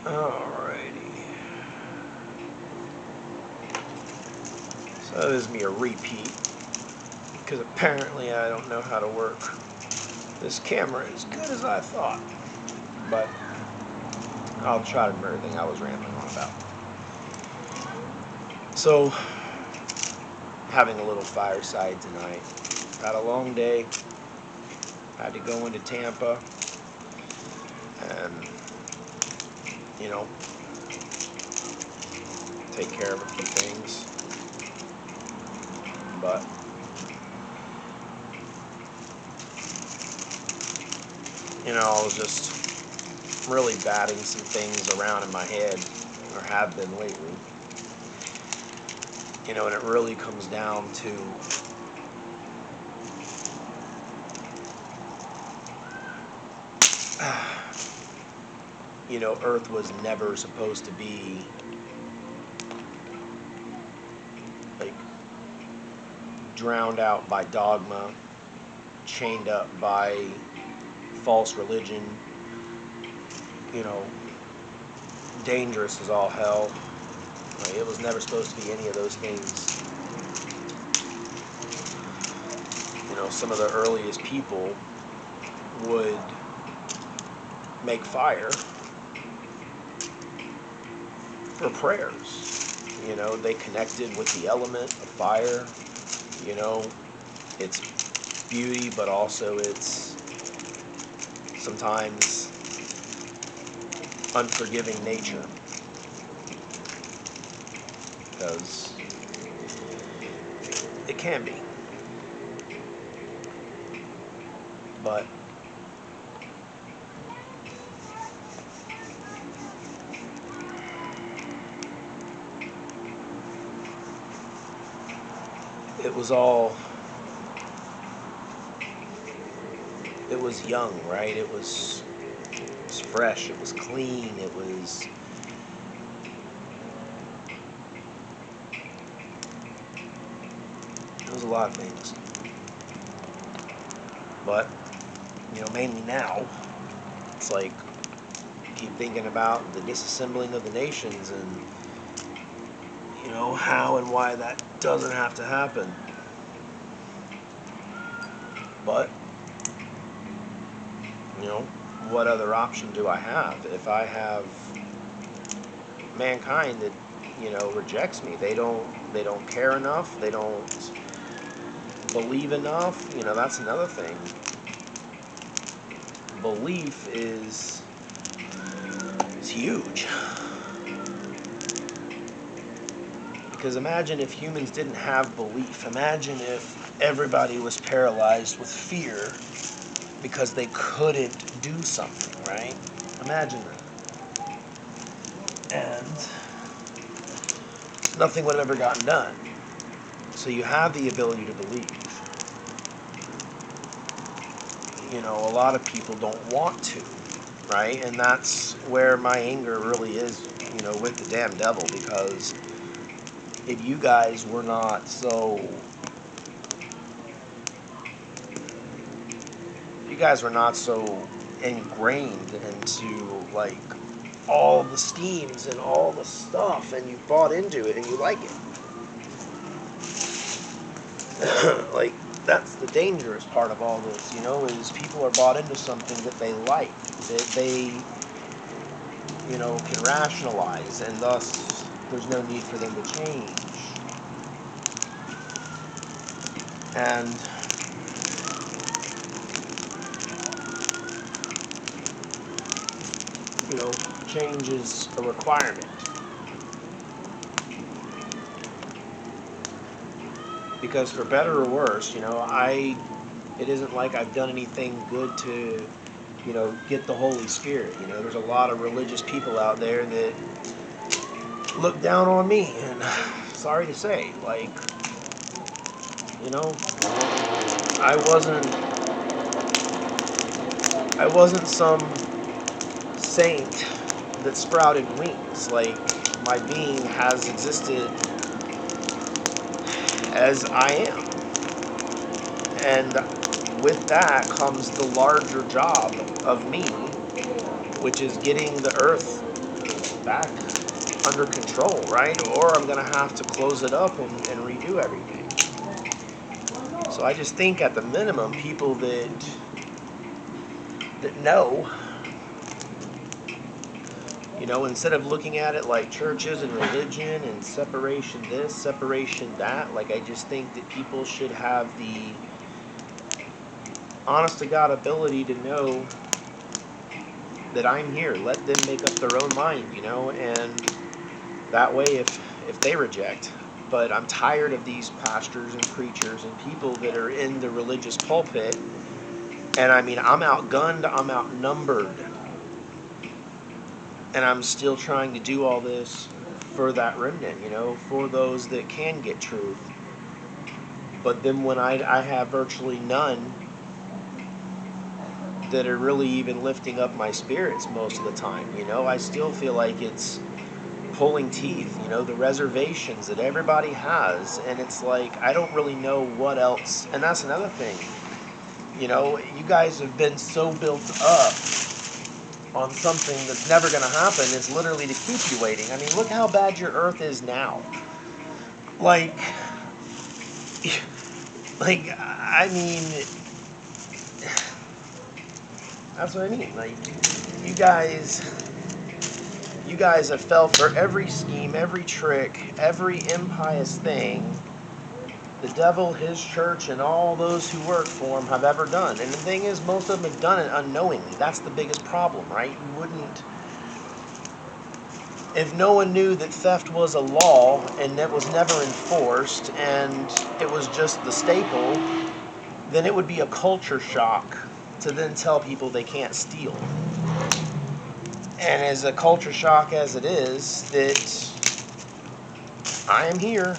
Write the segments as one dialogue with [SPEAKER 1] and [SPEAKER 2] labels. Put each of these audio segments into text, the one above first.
[SPEAKER 1] Alrighty. So this is me a repeat, because apparently I don't know how to work this camera as good as I thought. But I'll try to remember everything I was rambling on about. So, having a little fireside tonight. Had a long day. Had to go into Tampa and, take care of a few things. But I was just really batting some things around in my head, or have been lately. And it really comes down to Earth was never supposed to be like drowned out by dogma, chained up by false religion, dangerous as all hell. Like, it was never supposed to be any of those things. Some of the earliest people would make fire for prayers. They connected with the element of fire, its beauty, but also its sometimes unforgiving nature. Because it can be. But it was young, right? It was fresh, it was clean, it was a lot of things. But mainly now, it's like you keep thinking about the disassembling of the nations and how and why that doesn't have to happen. But what other option do I have if I have mankind that rejects me? They don't care enough, they don't believe enough. That's another thing. Belief is huge. Because imagine if humans didn't have belief. Imagine if everybody was paralyzed with fear because they couldn't do something, right? Imagine that. And nothing would have ever gotten done. So you have the ability to believe. A lot of people don't want to, right? And that's where my anger really is, with the damn devil, because if you guys were not so ingrained into like all the schemes and all the stuff, and you bought into it and you like it. Like, that's the dangerous part of all this, is people are bought into something that they like, that they, can rationalize, and thus there's no need for them to change. And change is a requirement. Because for better or worse, it isn't like I've done anything good to, get the Holy Spirit. There's a lot of religious people out there that look down on me, and sorry to say, like, I wasn't some saint that sprouted wings. Like, my being has existed as I am. And with that comes the larger job of me, which is getting the earth back under control, right? Or I'm going to have to close it up and redo everything. So I just think at the minimum, people that know, instead of looking at it like churches and religion and separation this, separation that, like, I just think that people should have the honest to God ability to know that I'm here. Let them make up their own mind, and that way if they reject. But I'm tired of these pastors and preachers and people that are in the religious pulpit. And I mean, I'm outgunned, I'm outnumbered. And I'm still trying to do all this for that remnant, for those that can get truth. But then when I have virtually none that are really even lifting up my spirits most of the time, I still feel like it's pulling teeth, the reservations that everybody has. And it's like, I don't really know what else. And that's another thing. You guys have been so built up on something that's never going to happen. It's literally to keep you waiting. I mean, look how bad your earth is now. Like, I mean, that's what I mean. Like, you guys have fell for every scheme, every trick, every impious thing the devil, his church, and all those who work for him have ever done. And the thing is, most of them have done it unknowingly. That's the biggest problem, right? You wouldn't... If no one knew that theft was a law and it was never enforced and it was just the staple, then it would be a culture shock to then tell people they can't steal. And as a culture shock as it is, that I am here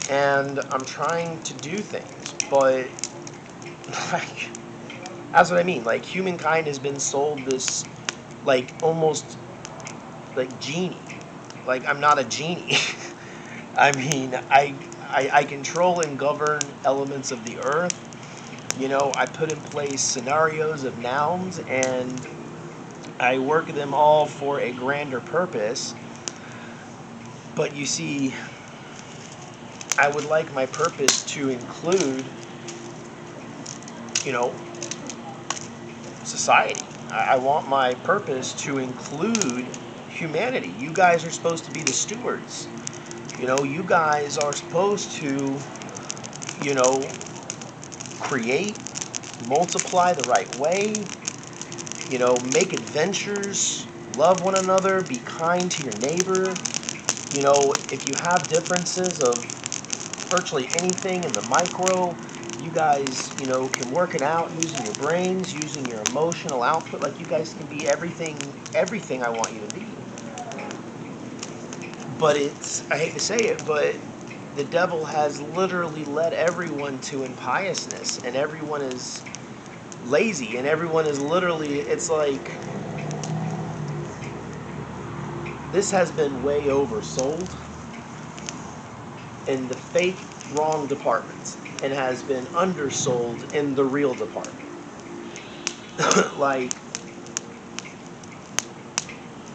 [SPEAKER 1] and I'm trying to do things, but like, that's what I mean. Like, humankind has been sold this, like, almost like genie. Like, I'm not a genie. I mean, I control and govern elements of the earth. I put in place scenarios of nouns and I work them all for a grander purpose. But you see, I would like my purpose to include, society. I want my purpose to include humanity. You guys are supposed to be the stewards. You guys are supposed to, create, multiply the right way, make adventures, love one another, be kind to your neighbor. If you have differences of virtually anything in the micro, you guys, can work it out using your brains, using your emotional output. Like, you guys can be everything I want you to be. But I hate to say it, but the devil has literally led everyone to impiousness, and everyone is lazy, and everyone is literally, it's like, this has been way oversold in the fake wrong departments and has been undersold in the real department. Like,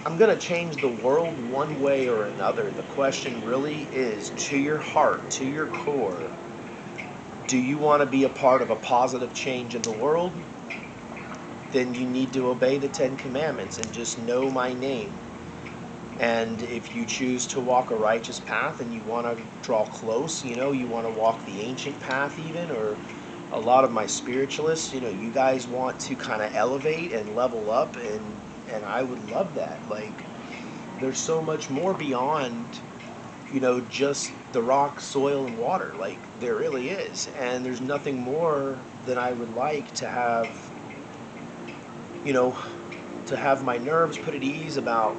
[SPEAKER 1] I'm going to change the world one way or another. The question really is, to your heart, to your core, do you want to be a part of a positive change in the world? Then you need to obey the 10 Commandments and just know my name. And if you choose to walk a righteous path and you want to draw close, you want to walk the ancient path even, or a lot of my spiritualists, you guys want to kind of elevate and level up, and I would love that. Like, there's so much more beyond, just the rock, soil, and water. Like, there really is. And there's nothing more than I would like to have, to have my nerves put at ease about,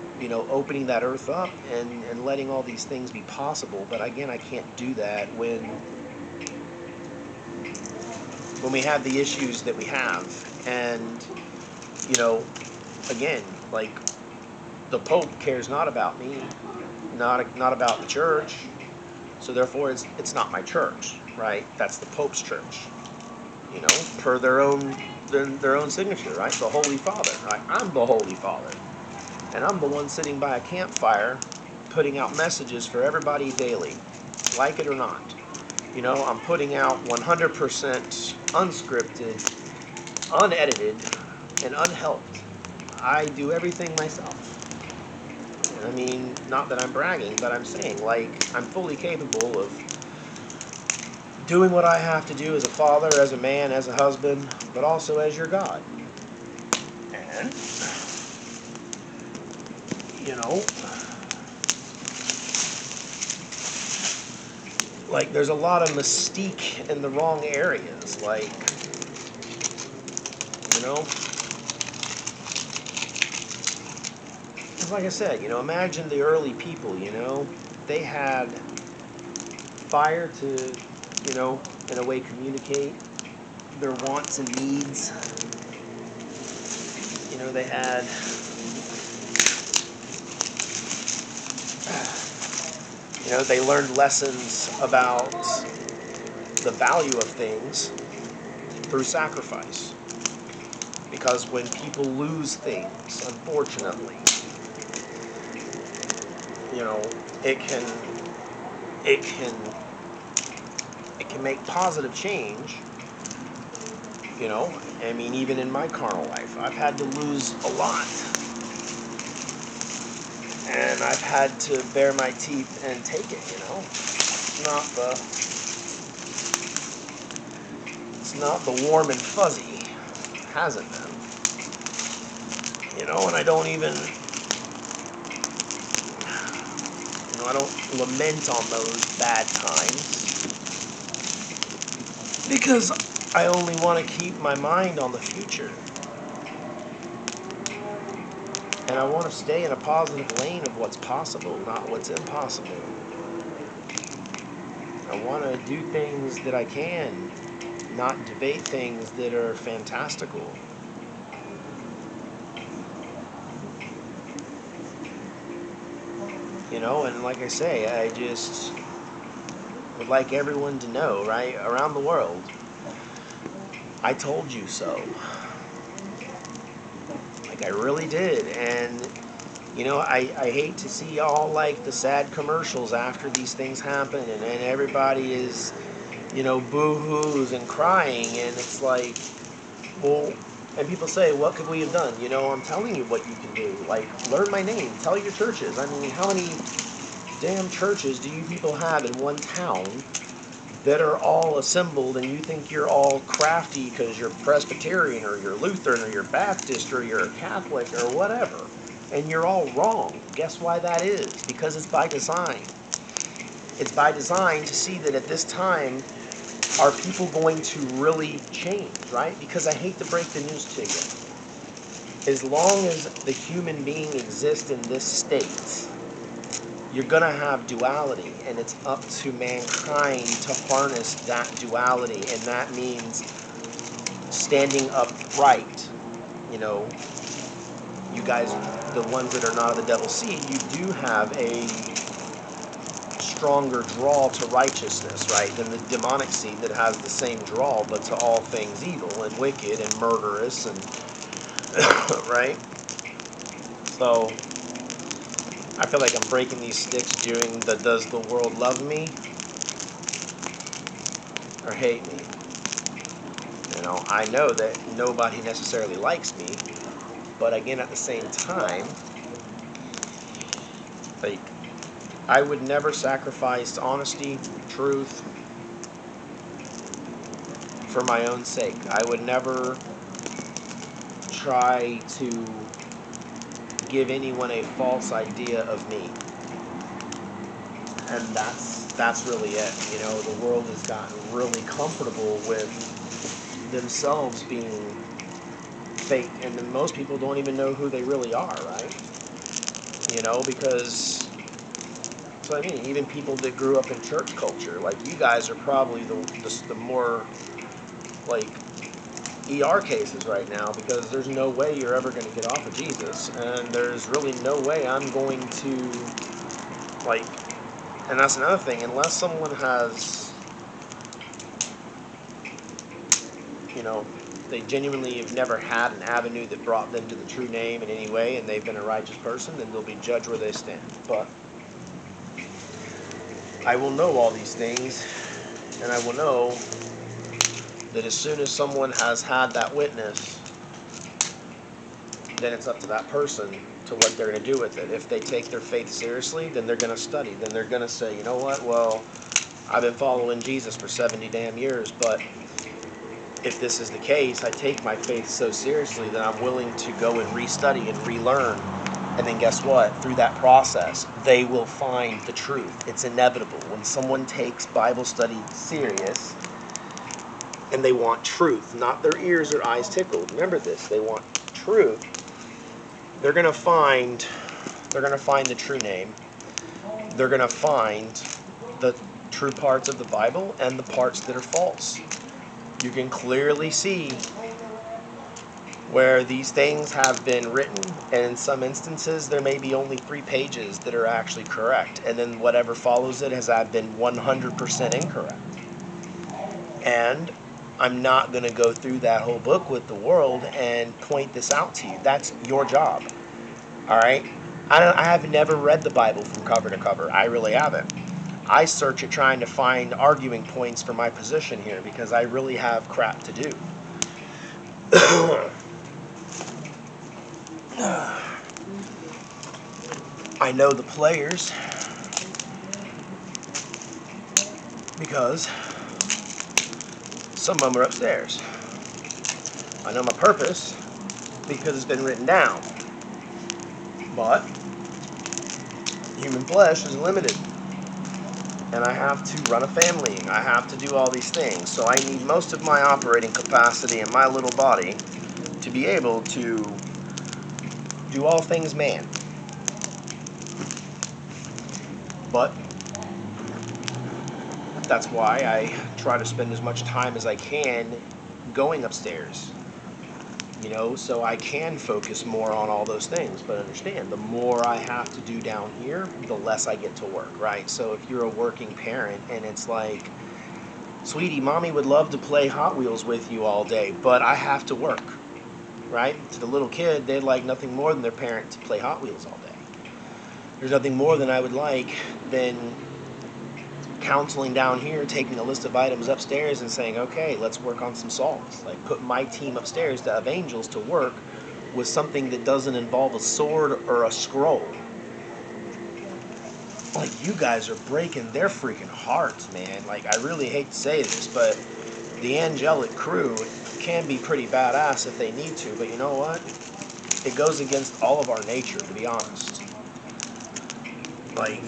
[SPEAKER 1] opening that earth up and letting all these things be possible. But again, I can't do that when we have the issues that we have. And, again, like, the Pope cares not about me, not about the church. So therefore, it's not my church, right? That's the Pope's church, per their own signature, right? The Holy Father, right? I'm the Holy Father. And I'm the one sitting by a campfire putting out messages for everybody daily, like it or not. You know, I'm putting out 100% unscripted, unedited, and unhelped. I do everything myself. I mean, not that I'm bragging, but I'm saying, like, I'm fully capable of doing what I have to do as a father, as a man, as a husband, but also as your God. And, you know, like, there's a lot of mystique in the wrong areas. Like, you know, like I said, you know, imagine the early people, you know, they had fire to, you know, in a way communicate their wants and needs. You know, they had, you know, they learned lessons about the value of things through sacrifice. Because when people lose things, unfortunately, you know, it can it can make positive change. You know, I mean, even in my carnal life, I've had to lose a lot, and I've had to bare my teeth and take it. You know, it's not the warm and fuzzy. It hasn't been. You know, and I don't even, you know, I don't lament on those bad times because I only want to keep my mind on the future. And I want to stay in a positive lane of what's possible, not what's impossible. I want to do things that I can, not debate things that are fantastical. You know, and like I say, I just would like everyone to know, right, around the world, I told you so. Like, I really did. And, you know, I hate to see all, like, the sad commercials after these things happen, and everybody is, you know, boo-hoos and crying, and it's like, well, and people say, what could we have done? You know, I'm telling you what you can do. Like, learn my name. Tell your churches. I mean, how many damn churches do you people have in one town that are all assembled, and you think you're all crafty because you're Presbyterian or you're Lutheran or you're Baptist or you're Catholic or whatever, and you're all wrong? Guess why that is? Because it's by design. It's by design to see that at this time, are people going to really change, right? Because I hate to break the news to you. As long as the human being exists in this state, you're going to have duality, and it's up to mankind to harness that duality, and that means standing upright. You know, you guys, the ones that are not of the devil's seed, you do have a stronger draw to righteousness, right, than the demonic seed that has the same draw, but to all things evil and wicked and murderous and right? So I feel like I'm breaking these sticks doing the does the world love me or hate me? You know, I know that nobody necessarily likes me, but again, at the same time, like, I would never sacrifice honesty, truth for my own sake. I would never try to give anyone a false idea of me. And that's really it. You know, the world has gotten really comfortable with themselves being fake, and then most people don't even know who they really are, right? You know, because, so I mean, even people that grew up in church culture, like you guys are probably the more, like, ER cases right now, because there's no way you're ever going to get off of Jesus, and there's really no way I'm going to, like, and that's another thing, unless someone has, you know, they genuinely have never had an avenue that brought them to the true name in any way, and they've been a righteous person, then they'll be judged where they stand. But I will know all these things, and I will know that as soon as someone has had that witness, then it's up to that person to what they're going to do with it. If they take their faith seriously, then they're going to study. Then they're going to say, you know what, well, I've been following Jesus for 70 damn years, but if this is the case, I take my faith so seriously that I'm willing to go and restudy and relearn. And then guess what? Through that process, they will find the truth. It's inevitable. When someone takes Bible study serious and they want truth, not their ears or eyes tickled. Remember this, they want truth. They're going to find the true name. They're going to find the true parts of the Bible and the parts that are false. You can clearly see where these things have been written, and in some instances there may be only 3 pages that are actually correct, and then whatever follows it has been 100% incorrect. And I'm not going to go through that whole book with the world and point this out to you. That's your job. All right? I have never read the Bible from cover to cover. I really haven't. I search it trying to find arguing points for my position here because I really have crap to do. I know the players because some of them are upstairs. I know my purpose because it's been written down. But human flesh is limited. And I have to run a family. I have to do all these things. So I need most of my operating capacity in my little body to be able to do all things man. But that's why I try to spend as much time as I can going upstairs. You know, so I can focus more on all those things. But understand, the more I have to do down here, the less I get to work, right? So if you're a working parent and it's like, sweetie, mommy would love to play Hot Wheels with you all day, but I have to work, right? To the little kid, they'd like nothing more than their parent to play Hot Wheels all day. There's nothing more than I would like than counseling down here, taking a list of items upstairs and saying, okay, let's work on some solves. Like put my team upstairs of angels to work with something that doesn't involve a sword or a scroll. Like, you guys are breaking their freaking hearts, man. Like, I really hate to say this, but the angelic crew can be pretty badass if they need to, but you know what? It goes against all of our nature, to be honest. Like,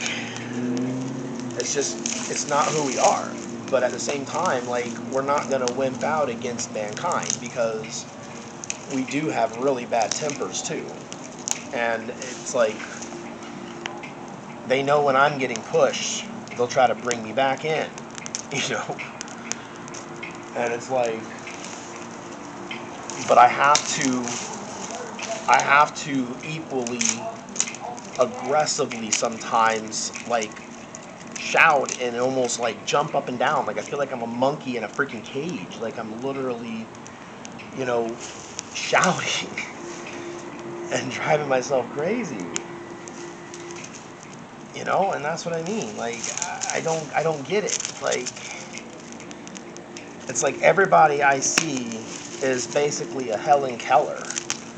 [SPEAKER 1] it's not who we are. But at the same time, like, we're not going to wimp out against mankind because we do have really bad tempers too. And it's like, they know when I'm getting pushed, they'll try to bring me back in, you know. And it's like, but I have to equally aggressively sometimes, like, shout and almost like jump up and down. Like, I feel like I'm a monkey in a freaking cage. Like, I'm literally, you know, shouting and driving myself crazy. You know, and that's what I mean. Like, I don't get it. Like, it's like everybody I see is basically a Helen Keller.